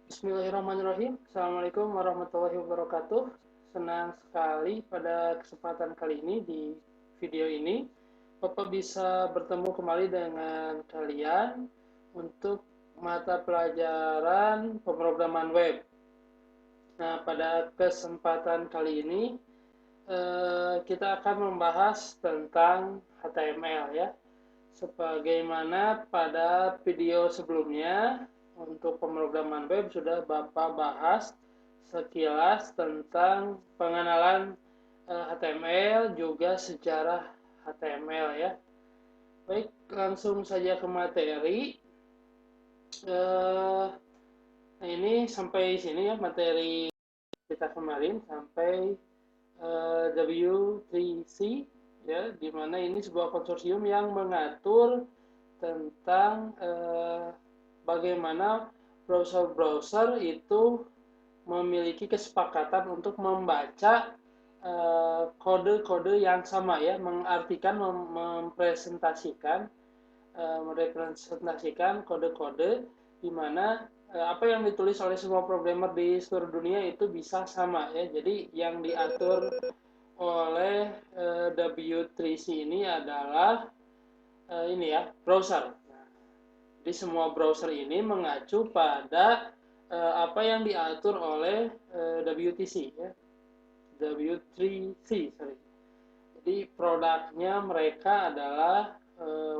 Bismillahirrahmanirrahim. Assalamualaikum warahmatullahi wabarakatuh. Senang sekali pada kesempatan kali ini di video ini Bapak bisa bertemu kembali dengan kalian untuk mata pelajaran pemrograman web. Nah, pada kesempatan kali ini kita akan membahas tentang HTML ya. Sebagaimana pada video sebelumnya untuk pemrograman web sudah Bapak bahas sekilas tentang pengenalan HTML juga sejarah HTML ya. Baik, langsung saja ke materi. Nah, ini sampai sini ya materi kita kemarin sampai W3C ya, di mana ini sebuah konsorsium yang mengatur tentang bagaimana browser-browser itu memiliki kesepakatan untuk membaca kode-kode yang sama ya, mengartikan, mempresentasikan, merepresentasikan kode-kode di mana apa yang ditulis oleh semua programmer di seluruh dunia itu bisa sama ya. Jadi yang diatur oleh W3C ini adalah ini ya, browser. Jadi semua browser ini mengacu pada apa yang diatur oleh WTC ya. W3C, sorry. Jadi produknya mereka adalah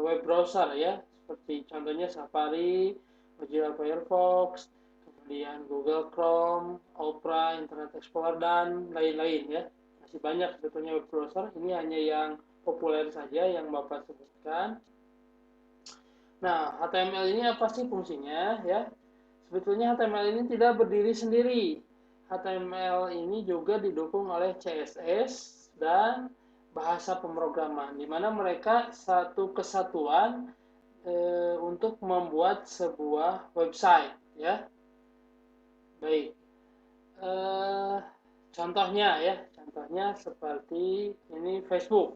web browser ya, seperti contohnya Safari, Mozilla Firefox, kemudian Google Chrome, Opera, Internet Explorer, dan lain-lain ya. Masih banyak sebetulnya web browser, ini hanya yang populer saja yang Bapak sebutkan. Nah, HTML ini apa sih fungsinya ya? Sebetulnya HTML ini tidak berdiri sendiri. HTML ini juga didukung oleh CSS dan bahasa pemrograman, di mana mereka satu kesatuan untuk membuat sebuah website ya. Baik, contohnya ya, contohnya seperti ini Facebook.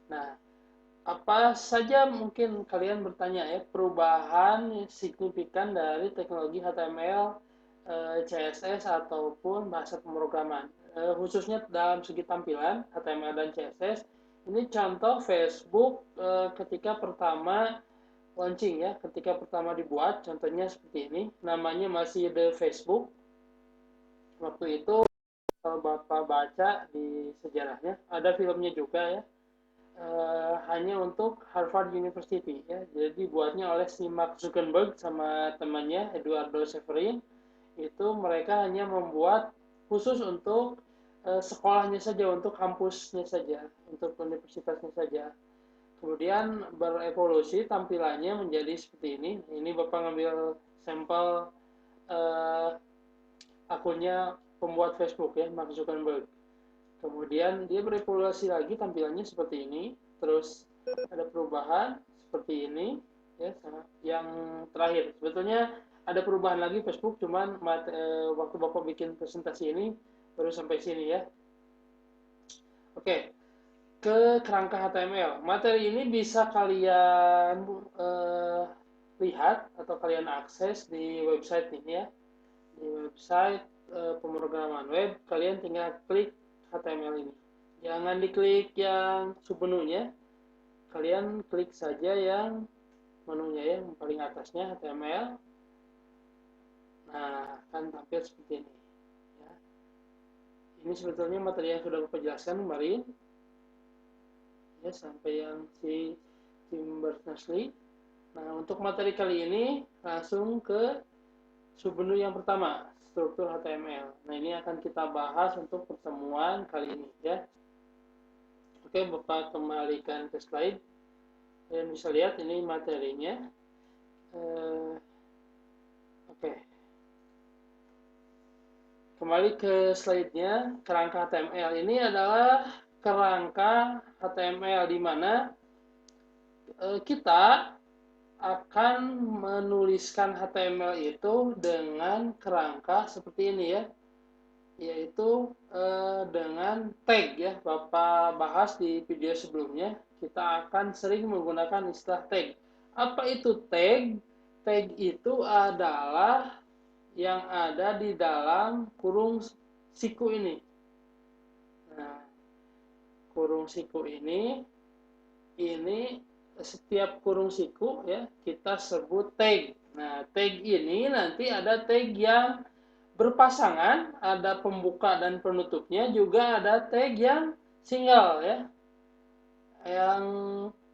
Nah, apa saja mungkin kalian bertanya ya perubahan signifikan dari teknologi HTML, CSS ataupun bahasa pemrograman, khususnya dalam segi tampilan HTML dan CSS. Ini contoh Facebook ketika pertama launching ya, ketika pertama dibuat, contohnya seperti ini, namanya masih The Facebook. Waktu itu kalau Bapak baca di sejarahnya, ada filmnya juga ya, hanya untuk Harvard University ya. Jadi dibuatnya oleh si Mark Zuckerberg sama temannya Eduardo Severin. Itu mereka hanya membuat khusus untuk sekolahnya saja, untuk kampusnya saja, untuk universitasnya saja. Kemudian berevolusi tampilannya menjadi seperti ini. Ini Bapak ngambil sampel akunnya pembuat Facebook ya, Mark Zuckerberg. Kemudian dia berevolusi lagi tampilannya seperti ini, terus ada perubahan seperti ini ya. Yang terakhir sebetulnya ada perubahan lagi Facebook, cuman waktu Bapak bikin presentasi ini baru sampai sini ya. Oke, ke kerangka HTML. Materi ini bisa kalian lihat atau kalian akses di website ini ya. Di website pemrograman web, kalian tinggal klik HTML ini. Jangan diklik yang submenunya, kalian klik saja yang menunya ya, yang paling atasnya HTML. Nah, akan tampil seperti ini. Ya. Ini sebetulnya materi yang sudah Bapak jelaskan kemarin. Ya, sampai yang si Tim Berners-Lee. Nah, untuk materi kali ini langsung ke submenu yang pertama, struktur HTML. Nah, ini akan kita bahas untuk pertemuan kali ini ya. Oke, Bapak kembalikan ke slide. Kalian bisa lihat ini materinya. Oke. Kembali ke slide-nya, kerangka HTML. Ini adalah kerangka HTML di mana kita akan menuliskan HTML itu dengan kerangka seperti ini ya, yaitu dengan tag ya. Bapak bahas di video sebelumnya, kita akan sering menggunakan istilah tag. Apa itu tag? Tag itu adalah yang ada di dalam kurung siku ini. Nah, kurung siku ini setiap kurung siku ya kita sebut tag. Nah, tag ini nanti ada tag yang berpasangan, ada pembuka dan penutupnya, juga ada tag yang single ya, yang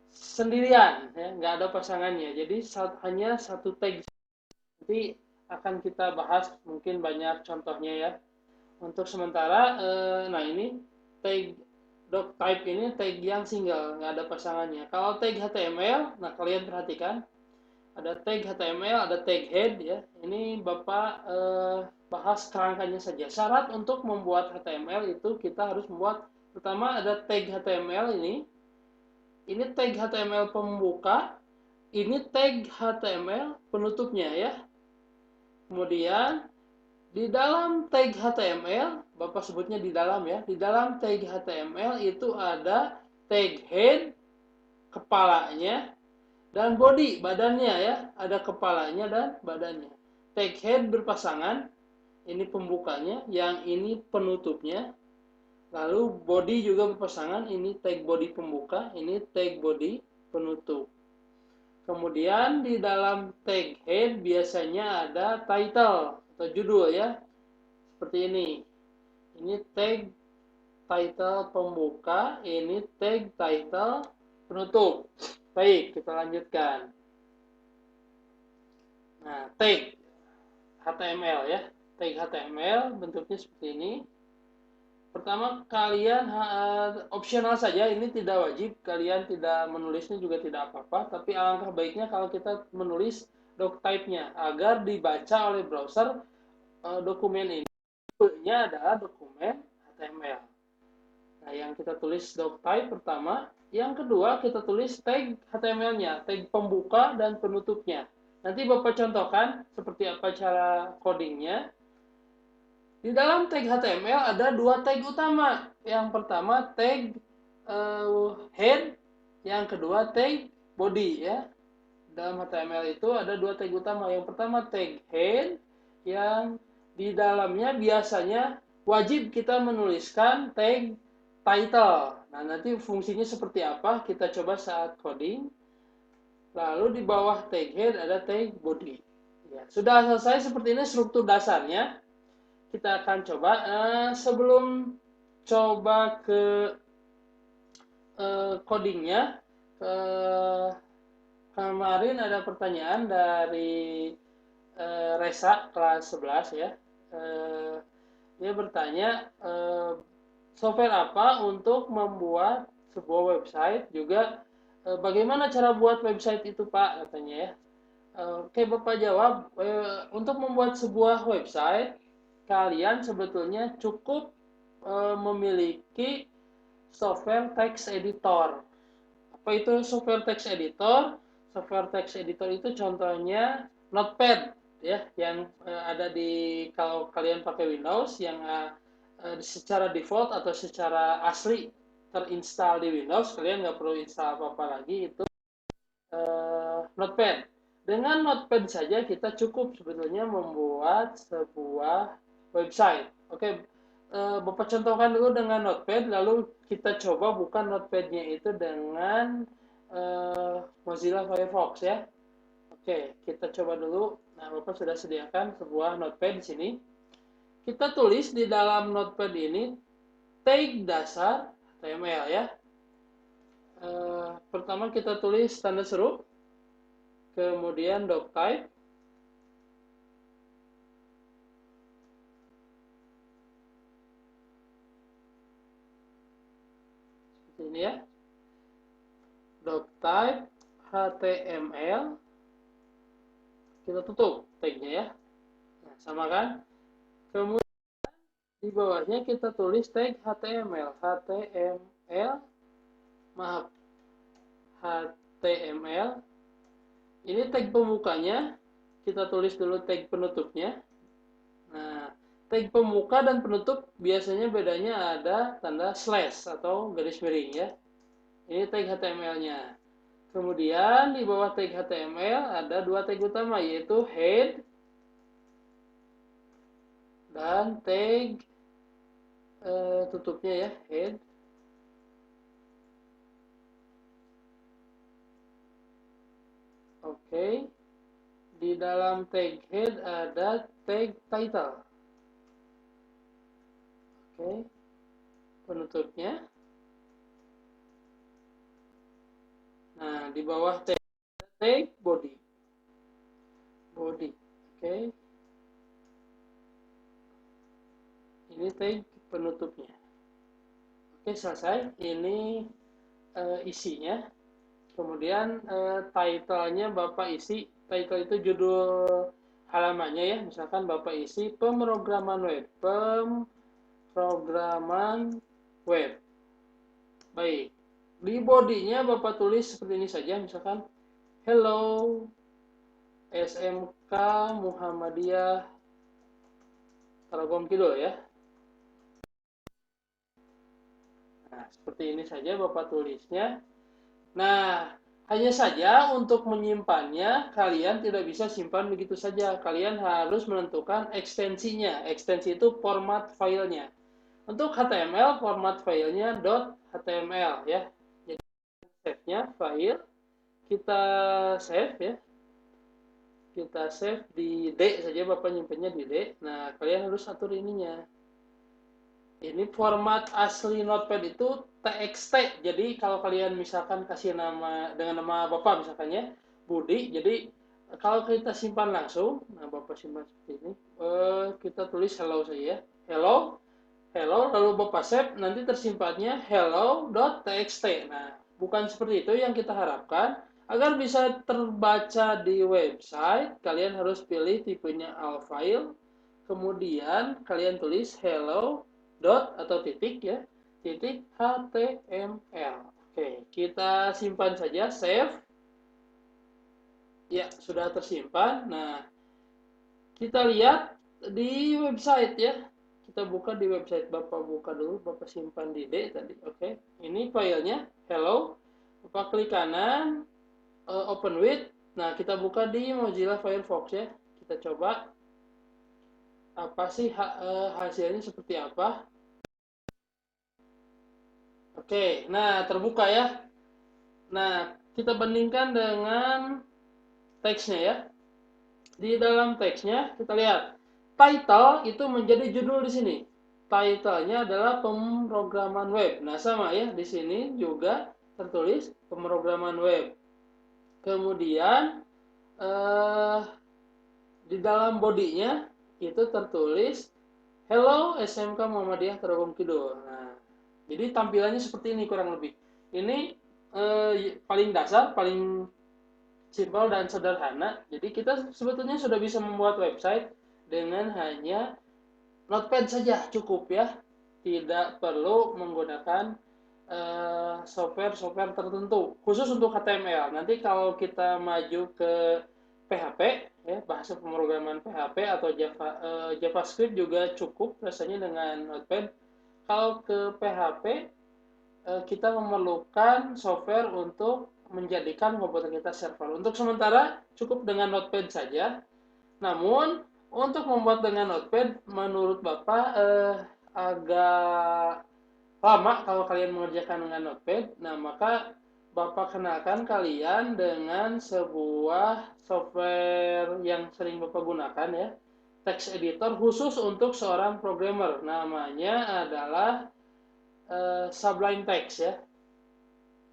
sendirian ya, nggak ada pasangannya. Jadi hanya satu tag. Nanti akan kita bahas mungkin banyak contohnya ya. Untuk sementara, nah ini tag doc type ini tag yang single, nggak ada pasangannya. Kalau tag HTML, nah kalian perhatikan, ada tag HTML, ada tag head ya. Ini Bapak bahas kerangkanya saja. Syarat untuk membuat HTML itu kita harus membuat, pertama ada tag HTML ini tag HTML pembuka, ini tag HTML penutupnya ya. Kemudian di dalam tag HTML, Bapak sebutnya di dalam ya, di dalam tag HTML itu ada tag head, kepalanya, dan body, badannya ya, ada kepalanya dan badannya. Tag head berpasangan, ini pembukanya, yang ini penutupnya. Lalu body juga berpasangan, ini tag body pembuka, ini tag body penutup. Kemudian di dalam tag head biasanya ada title atau judul ya, seperti ini. Ini tag title pembuka, ini tag title penutup. Baik, kita lanjutkan. Nah, tag HTML ya. Tag HTML bentuknya seperti ini. Pertama, kalian opsional saja, ini tidak wajib, kalian tidak menulisnya juga tidak apa-apa, tapi alangkah baiknya kalau kita menulis doc type-nya agar dibaca oleh browser. Dokumen ini adalah dokumen HTML. Nah, yang kita tulis doc type pertama, yang kedua kita tulis tag HTML-nya, tag pembuka dan penutupnya. Nanti Bapak contohkan seperti apa cara codingnya. Di dalam tag HTML ada dua tag utama. Yang pertama tag head, yang kedua tag body ya. Dalam HTML itu ada dua tag utama. Yang pertama tag head, yang di dalamnya biasanya wajib kita menuliskan tag title. Nah, nanti fungsinya seperti apa kita coba saat coding. Lalu di bawah tag head ada tag body. Ya, sudah selesai seperti ini struktur dasarnya. Kita akan coba sebelum coba ke codingnya. Kemarin ada pertanyaan dari Resa kelas 11 ya. Dia bertanya software apa untuk membuat sebuah website, juga bagaimana cara buat website itu Pak, katanya ya. Oke, Bapak jawab, untuk membuat sebuah website kalian sebetulnya cukup memiliki software text editor. Apa itu software text editor? Software text editor itu contohnya Notepad ya, yang ada di, kalau kalian pakai Windows, yang secara default atau secara asli terinstall di Windows, kalian nggak perlu install apa-apa lagi, itu Notepad. Dengan Notepad saja kita cukup sebetulnya membuat sebuah website. Oke, Bapak contohkan dulu dengan Notepad, lalu kita coba buka Notepad-nya itu dengan Mozilla Firefox ya. Oke, kita coba dulu. Nah, Bapak sudah sediakan sebuah Notepad di sini. Kita tulis di dalam Notepad ini tag dasar HTML ya. Pertama kita tulis tanda seru, kemudian doctype, seperti ini ya, doctype HTML, kita tutup tagnya ya. Nah, sama kan? Kemudian di bawahnya kita tulis tag HTML, HTML. Ini tag pembukanya, kita tulis dulu tag penutupnya. Nah, tag pembuka dan penutup biasanya bedanya ada tanda slash atau garis miring ya. Ini tag HTML-nya. Kemudian di bawah tag HTML ada dua tag utama, yaitu head kemudian tag tutupnya ya, head. Oke. Di dalam tag head ada tag title. Oke. Penutupnya. Nah, di bawah tag body. Body. Oke. Ini tag penutupnya. Oke, selesai. Ini isinya. Kemudian title-nya Bapak isi. Title itu judul halamannya ya. Misalkan Bapak isi pemrograman web. Pemrograman web. Baik. Di bodinya Bapak tulis seperti ini saja. Misalkan hello SMK Muhammadiyah Tarogong Kidul ya. Nah, seperti ini saja Bapak tulisnya. Nah, hanya saja untuk menyimpannya, kalian tidak bisa simpan begitu saja. Kalian harus menentukan ekstensinya. Ekstensi itu format filenya. Untuk HTML, format filenya .html ya. Jadi, save-nya file. Kita save ya. Kita save di D saja, Bapak nyimpennya di D. Nah, kalian harus atur ininya. Ini format asli Notepad itu TXT. Jadi kalau kalian misalkan kasih nama dengan nama Bapak misalkan ya, Budi. Jadi kalau kita simpan langsung, nah Bapak simpan seperti ini. Kita tulis hello saja ya. Hello, hello, lalu Bapak save, nanti tersimpannya hello.txt. Nah, bukan seperti itu yang kita harapkan. Agar bisa terbaca di website, kalian harus pilih tipenya all file. Kemudian kalian tulis hello dot atau titik ya, titik HTML. Oke, kita simpan saja, save. Ya, sudah tersimpan. Nah, kita lihat di website ya. Kita buka di website. Bapak buka dulu, Bapak simpan di D tadi. Oke, ini filenya hello. Bapak klik kanan, open with. Nah, kita buka di Mozilla Firefox ya. Kita coba apa sih hasilnya seperti apa. Oke, nah terbuka ya. Nah, kita bandingkan dengan teksnya ya. Di dalam teksnya kita lihat title itu menjadi judul di sini. Title-nya adalah pemrograman web. Nah, sama ya, di sini juga tertulis pemrograman web. Kemudian di dalam bodinya itu tertulis hello SMK Muhammadiyah Tarogong Kidul. Nah, jadi tampilannya seperti ini kurang lebih. Ini paling dasar, paling simpel dan sederhana. Jadi kita sebetulnya sudah bisa membuat website dengan hanya Notepad saja cukup ya. Tidak perlu menggunakan software-software tertentu khusus untuk HTML. Nanti kalau kita maju ke PHP ya, bahasa pemrograman PHP atau JavaScript juga cukup rasanya dengan Notepad. Kalau ke PHP kita memerlukan software untuk menjadikan komputer kita server. Untuk sementara cukup dengan Notepad saja. Namun untuk membuat dengan Notepad menurut Bapak agak lama kalau kalian mengerjakan dengan Notepad. Nah, maka Bapak kenalkan kalian dengan sebuah software yang sering Bapak gunakan ya. Text editor khusus untuk seorang programmer. Namanya adalah Sublime Text ya.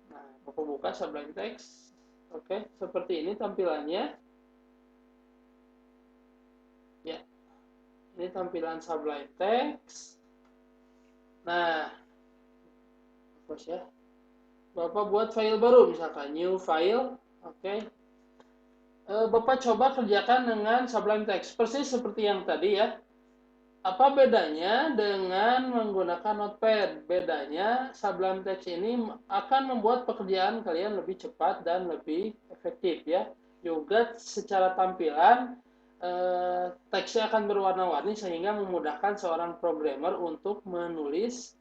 Nah, Bapak buka Sublime Text. Oke, seperti ini tampilannya. Ya, ini tampilan Sublime Text. Nah, terus ya. Bapak buat file baru misalkan new file. Oke. Bapak coba kerjakan dengan Sublime Text persis seperti yang tadi ya. Apa bedanya dengan menggunakan Notepad? Bedanya Sublime Text ini akan membuat pekerjaan kalian lebih cepat dan lebih efektif ya. Juga secara tampilan teksnya akan berwarna-warni sehingga memudahkan seorang programmer untuk menulis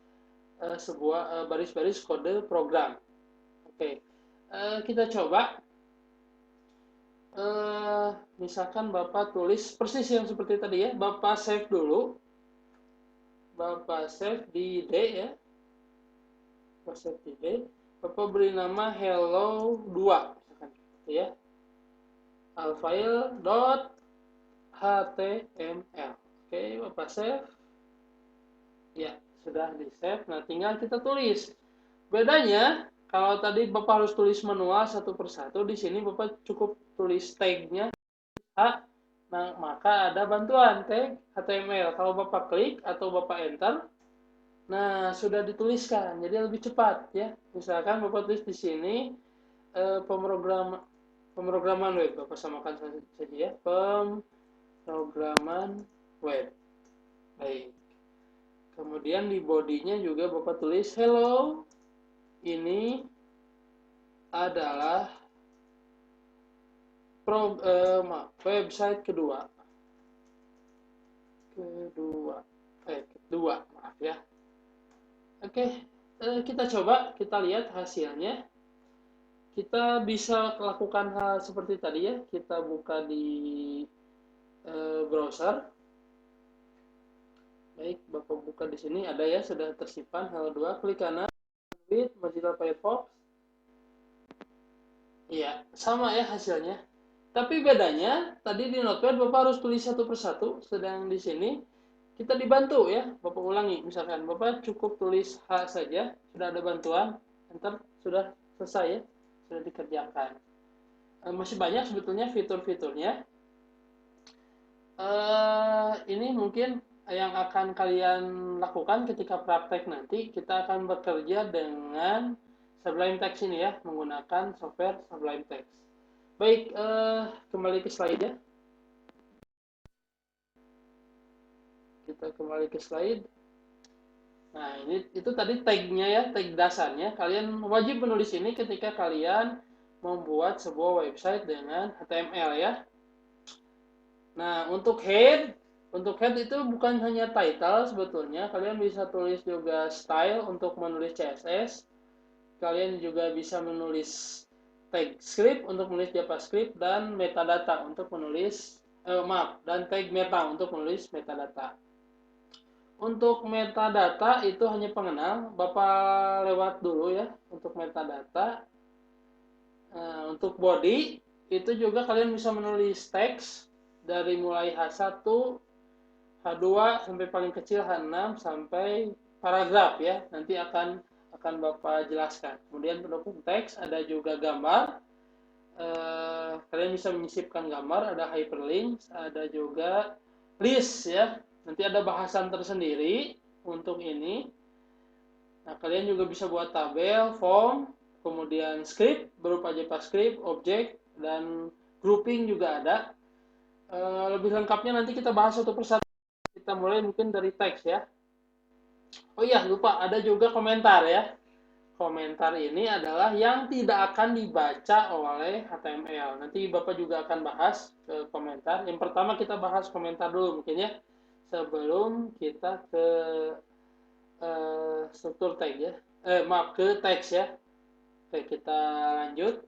sebuah baris-baris kode program. Oke, kita coba. Misalkan Bapak tulis persis yang seperti tadi ya. Bapak save dulu. Bapak save di D ya. Bapak save di D. Bapak beri nama hello 2 misalkan gitu ya. Alfile.html. Oke, Bapak save. Ya, sudah di save. Nah, tinggal kita tulis. Bedanya, kalau tadi Bapak harus tulis manual satu persatu, di sini Bapak cukup tulis tag-nya A. Nah, maka ada bantuan tag HTML. Kalau Bapak klik atau Bapak enter, nah sudah dituliskan. Jadi lebih cepat ya. Misalkan Bapak tulis di sini pemrograman web. Bapak samakan saja ya. Pemrograman web. Baik. Kemudian di bodinya juga Bapak tulis hello. Ini adalah website kedua, maaf ya. Oke, kita coba, kita lihat hasilnya. Kita bisa lakukan hal seperti tadi ya. Kita buka di browser. Baik, Bapak buka di sini ada ya, sudah tersimpan Hello 2. Klik kanan, with Mozilla Firefox. Iya, sama ya hasilnya. Tapi bedanya, tadi di Notepad Bapak harus tulis satu persatu, sedang di sini kita dibantu ya. Bapak ulangi, misalkan Bapak cukup tulis H saja, sudah ada bantuan, enter, sudah selesai ya, sudah dikerjakan. Masih banyak sebetulnya fitur-fiturnya. Ini mungkin yang akan kalian lakukan ketika praktek nanti. Kita akan bekerja dengan Sublime Text ini ya, menggunakan software Sublime Text. Baik, kembali ke slide ya. Kita kembali ke slide. Nah, itu tadi tag-nya ya, tag dasarnya. Kalian wajib menulis ini ketika kalian membuat sebuah website dengan HTML ya. Nah, untuk head itu bukan hanya title sebetulnya. Kalian bisa tulis juga style untuk menulis CSS. Kalian juga bisa menulis tag script untuk menulis JavaScript dan metadata untuk menulis dan tag meta untuk menulis metadata. Untuk metadata itu hanya pengenal, Bapak lewat dulu ya untuk metadata. Untuk body itu juga kalian bisa menulis teks dari mulai H1, H2 sampai paling kecil H6 sampai paragraf ya. Nanti akan Bapak jelaskan. Kemudian pendukung teks ada juga gambar. Kalian bisa menyisipkan gambar, ada hyperlink, ada juga list ya. Nanti ada bahasan tersendiri untuk ini. Nah, kalian juga bisa buat tabel, form, kemudian script berupa JavaScript, objek, dan grouping juga ada. Lebih lengkapnya nanti kita bahas satu persatu. Kita mulai mungkin dari teks ya. Oh iya, lupa, ada juga komentar ya. Komentar ini adalah yang tidak akan dibaca oleh HTML. Nanti Bapak juga akan bahas komentar. Yang pertama kita bahas komentar dulu mungkin ya. Sebelum kita ke struktur tag ya. Maaf, ke teks ya. Oke, kita lanjut.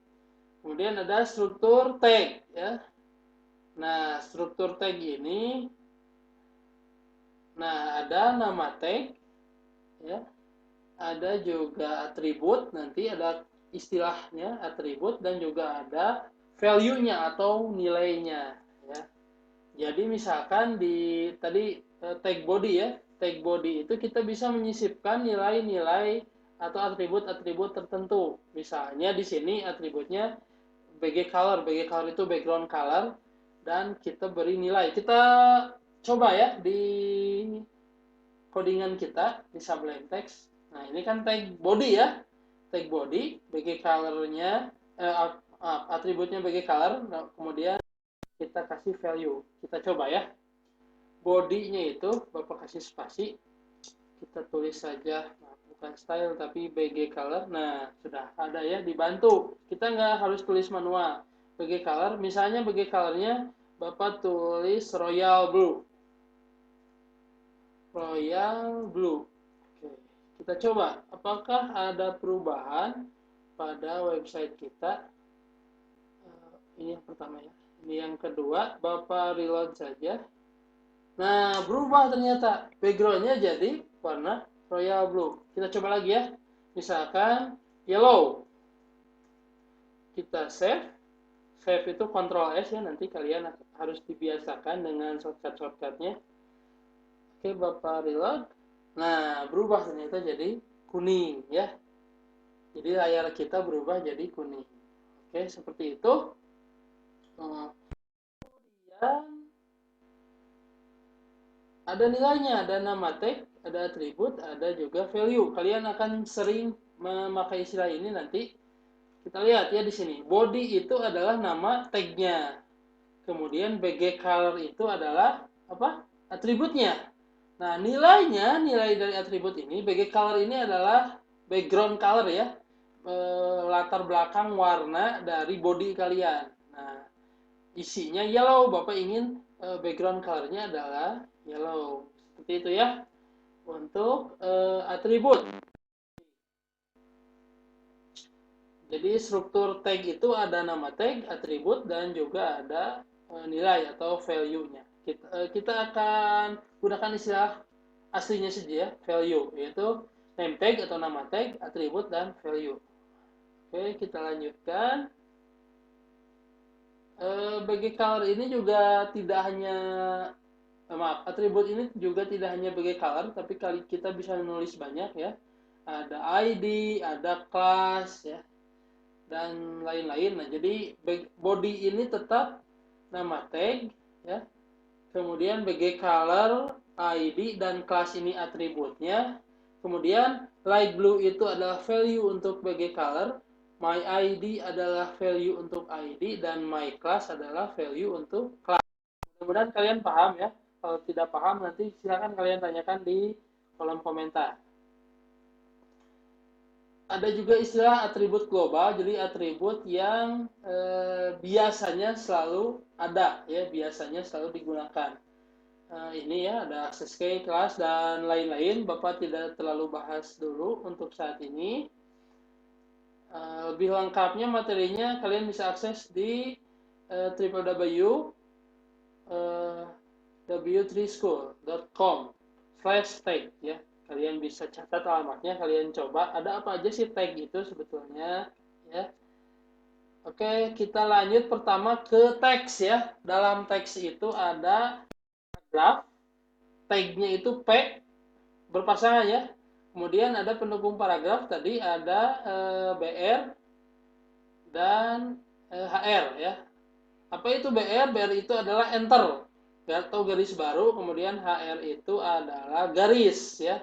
Kemudian ada struktur tag ya. Nah, struktur tag ini ada nama tag ya. Ada juga atribut, nanti ada istilahnya atribut dan juga ada value-nya atau nilainya ya. Jadi misalkan di tadi tag body ya, tag body itu kita bisa menyisipkan nilai-nilai atau atribut-atribut tertentu. Misalnya di sini atributnya BG color itu background color dan kita beri nilai. Kita coba ya di codingan kita di Sublime Text. Nah, ini kan tag body ya. Tag body, BG color-nya atributnya BG color, nah, kemudian kita kasih value. Kita coba ya. Body-nya itu Bapak kasih spasi. Kita tulis saja, bukan style tapi BG color. Nah, sudah ada ya, dibantu. Kita nggak harus tulis manual. BG color, misalnya BG color-nya Bapak tulis royal blue. Royal blue. Oke, kita coba apakah ada perubahan pada website kita. Ini yang pertama ya. Ini yang kedua, Bapak reload saja. Nah, berubah ternyata. Backgroundnya jadi warna royal blue. Kita coba lagi ya. Misalkan yellow. Kita save. Save itu Ctrl S ya. Nanti kalian harus dibiasakan dengan shortcut-shortcutnya. Oke, Bapak reload. Nah, berubah ternyata jadi kuning ya. Jadi layar kita berubah jadi kuning. Oke, seperti itu. Kemudian ada nilainya, ada nama tag, ada atribut, ada juga value. Kalian akan sering memakai istilah ini nanti. Kita lihat ya di sini. Body itu adalah nama tagnya. Kemudian BG color itu adalah apa? Atributnya. Nah, nilai dari atribut ini, BG color ini adalah background color ya. Latar belakang warna dari body kalian. Nah, isinya yellow. Bapak ingin background colornya adalah yellow. Seperti itu ya. Untuk atribut. Jadi struktur tag itu ada nama tag, atribut, dan juga ada nilai atau value-nya. Kita akan gunakan istilah aslinya saja ya, value, yaitu name tag atau nama tag, atribut, dan value. Oke, kita lanjutkan. Bagi color ini juga tidak hanya maaf, atribut ini juga tidak hanya bagi color, tapi kita bisa menulis banyak ya. Ada ID, ada class ya, dan lain-lain. Nah, jadi body ini tetap nama tag ya. Kemudian BG color, ID, dan class ini atributnya. Kemudian light blue itu adalah value untuk BG color, my ID adalah value untuk ID, dan my class adalah value untuk class. Mudah-mudahan kalian paham ya. Kalau tidak paham nanti silakan kalian tanyakan di kolom komentar. Ada juga istilah atribut global, jadi atribut yang biasanya selalu ada ya, biasanya selalu digunakan. Ini ya, ada access key, kelas, dan lain-lain. Bapak tidak terlalu bahas dulu untuk saat ini. Lebih lengkapnya materinya kalian bisa akses di www.w3school.com/tag ya. Kalian bisa catat alamatnya, kalian coba. Ada apa aja sih tag itu sebetulnya ya. Oke, kita lanjut pertama ke teks ya. Dalam teks itu ada paragraf, tagnya itu P berpasangan ya. Kemudian ada pendukung paragraf, tadi ada BR dan HR ya. Apa itu BR? BR itu adalah enter atau garis baru, kemudian HR itu adalah garis ya.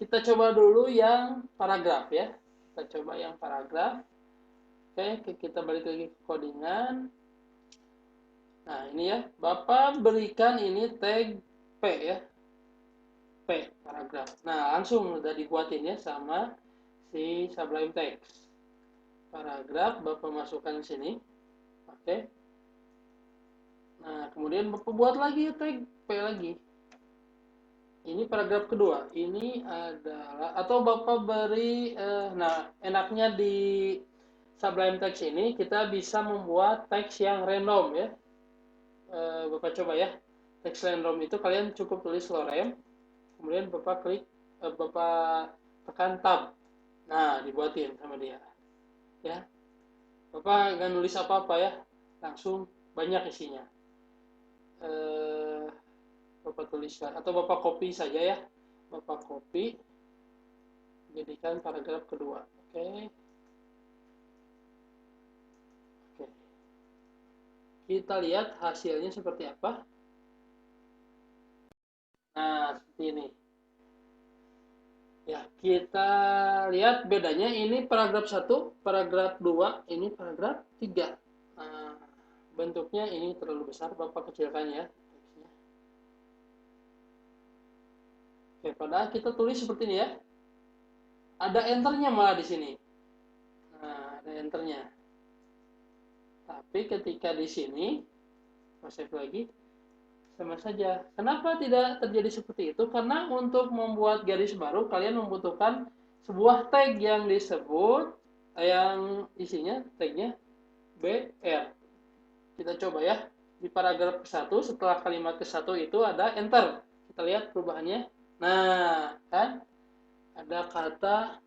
Kita coba dulu yang paragraf ya. Kita coba yang paragraf. Oke, kita balik lagi ke codingan. Nah, ini ya. Bapak berikan ini tag P ya. P, paragraf. Nah, langsung udah dibuatin ya sama si Sublime Text. Paragraf Bapak masukkan ke sini. Oke. Nah, kemudian Bapak buat lagi tag P lagi. Ini paragraf kedua. Ini adalah, atau Bapak beri, nah enaknya di Sublime Text ini kita bisa membuat teks yang random ya. Bapak coba ya. Teks random itu kalian cukup tulis lorem, kemudian Bapak klik, Bapak tekan tab. Nah, dibuatin sama dia. Ya. Bapak nggak nulis apa-apa ya. Langsung banyak isinya. Bapak tuliskan atau Bapak copy saja ya. Bapak copy jadikan paragraf kedua. Oke. Oke. Kita lihat hasilnya seperti apa. Nah, seperti ini. Ya, kita lihat bedanya, ini paragraf 1, paragraf 2, ini paragraf 3. Nah, bentuknya ini terlalu besar, Bapak kecilkan ya teksnya. Oke, padahal kita tulis seperti ini ya. Ada enternya malah di sini. Nah, ada enternya. Tapi ketika di sini, save lagi, sama saja. Kenapa tidak terjadi seperti itu? Karena untuk membuat garis baru, kalian membutuhkan sebuah tag yang disebut, yang isinya tagnya BR. Kita coba ya. di paragraf ke-1 setelah kalimat ke-1 itu ada enter. Kita lihat perubahannya. Nah, kan ada kata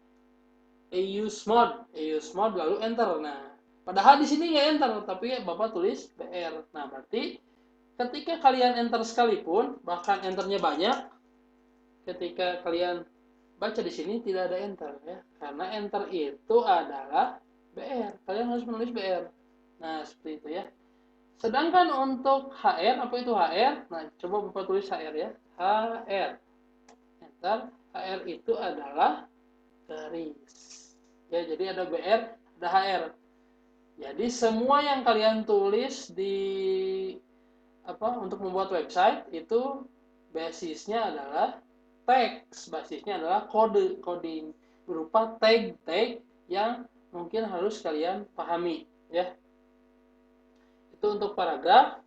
use mode lalu enter. Nah, padahal di sini nggak enter, tapi Bapak tulis BR. Nah, berarti ketika kalian enter sekalipun, bahkan enternya banyak, ketika kalian baca di sini tidak ada enter ya, karena enter itu adalah BR. Kalian harus menulis BR. Nah, seperti itu ya. Sedangkan untuk HR, apa itu HR? Nah, coba Bapak tulis HR ya. HR. Enter. HR itu adalah garis. Ya, jadi ada BR, ada HR. Jadi semua yang kalian tulis di untuk membuat website itu basisnya adalah teks, basisnya adalah coding berupa tag yang mungkin harus kalian pahami ya. Itu untuk paragraf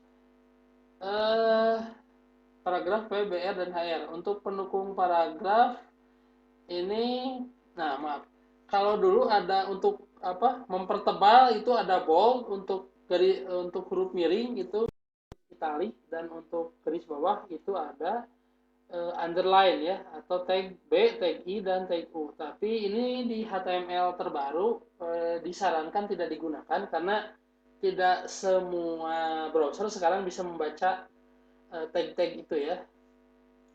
paragraf P, BR, dan HR. Untuk pendukung paragraf ini, nah maaf, kalau dulu ada untuk mempertebal itu ada bold, untuk huruf miring itu italic, dan untuk garis bawah itu ada underline ya, atau tag B, tag I, dan tag U. Tapi ini di HTML terbaru disarankan tidak digunakan karena tidak semua browser sekarang bisa membaca tag-tag itu ya.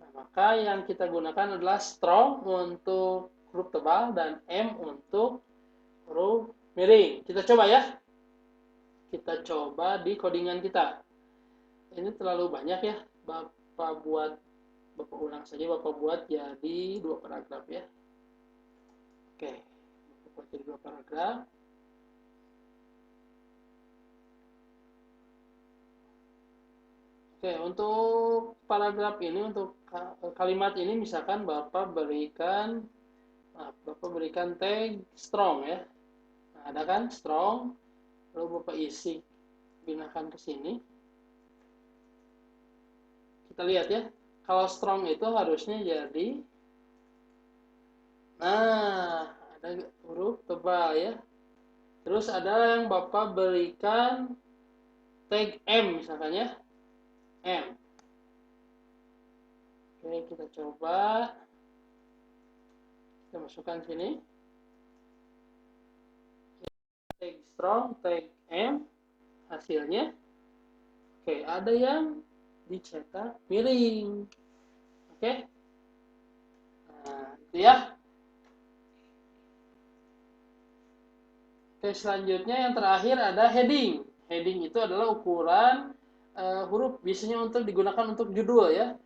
Nah, maka yang kita gunakan adalah strong untuk huruf tebal dan M untuk huruf miring. Kita coba ya. Kita coba di codingan kita. Ini terlalu banyak ya. Bapak ulang saja, Bapak buat jadi 2 paragraf ya. Oke. Bapak buat jadi 2 paragraf. Oke, untuk paragraf ini, untuk kalimat ini misalkan Bapak berikan tag strong ya. Nah, ada kan strong, lalu Bapak isi pindahkan ke sini. Kita lihat ya, kalau strong itu harusnya jadi, nah ada huruf tebal ya. Terus ada yang Bapak berikan tag M misalkan ya, M. Oke, kita coba. Kita masukkan sini. Tag strong, tag M. Hasilnya, oke, ada yang dicetak miring. Oke. Nah, itu ya. Oke, selanjutnya yang terakhir ada heading. Heading itu adalah ukuran huruf, biasanya untuk digunakan untuk judul ya.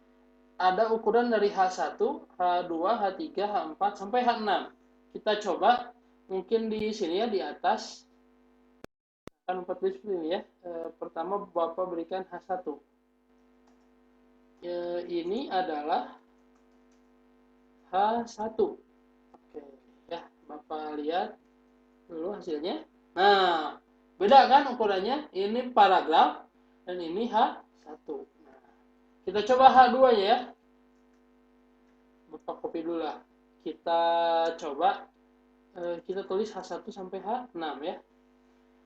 Ada ukuran dari H1, H2, H3, H4 sampai H6. Kita coba mungkin di sini ya, di atas akan seperti ini ya. Pertama Bapak berikan H1. Ini adalah H1. Oke, ya, Bapak lihat dulu hasilnya. Nah, beda kan ukurannya? Ini paragraf dan ini H1. Nah, kita coba H2-nya ya. Bapak copy dulu lah. Kita coba kita tulis H1 sampai H6 ya.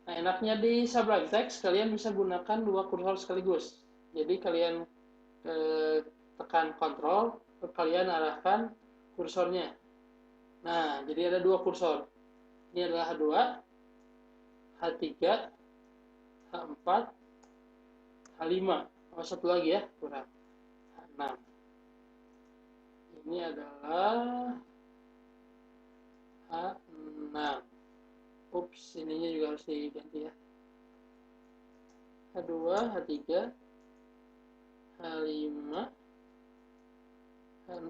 Nah, enaknya di Sublime Text kalian bisa gunakan 2 kursor sekaligus. Jadi kalian tekan Ctrl, kalian arahkan kursornya. Nah, jadi ada 2 kursor. Ini adalah H2, H3, H4, H5. Oh, satu lagi ya, kurang. H6. Ini adalah H6. Ups, ininya juga harus diganti ya. H2, H3, H5.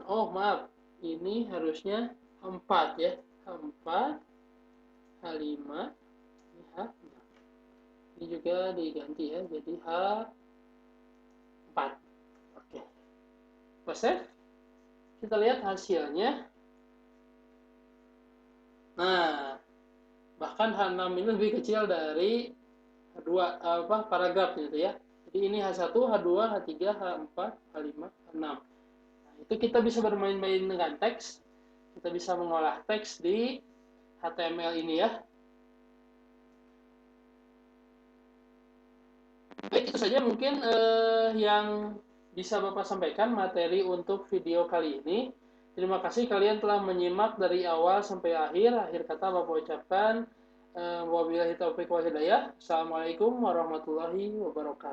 Oh, maaf. Ini harusnya H4 ya. H4, H5, ini H6. Ini juga diganti ya, jadi H4. Oke. Save. Kita lihat hasilnya. Nah, bahkan H6 ini lebih kecil dari H2 paragraf gitu ya. Jadi ini H1, H2, H3, H4, H5, H6. Nah, itu kita bisa bermain-main dengan teks. Kita bisa mengolah teks di HTML ini ya. Baik, itu saja mungkin yang bisa Bapak sampaikan materi untuk video kali ini. Terima kasih kalian telah menyimak dari awal sampai akhir. Akhir kata Bapak ucapkan wabillahi taufiq wal hidayah. Assalamualaikum warahmatullahi wabarakatuh.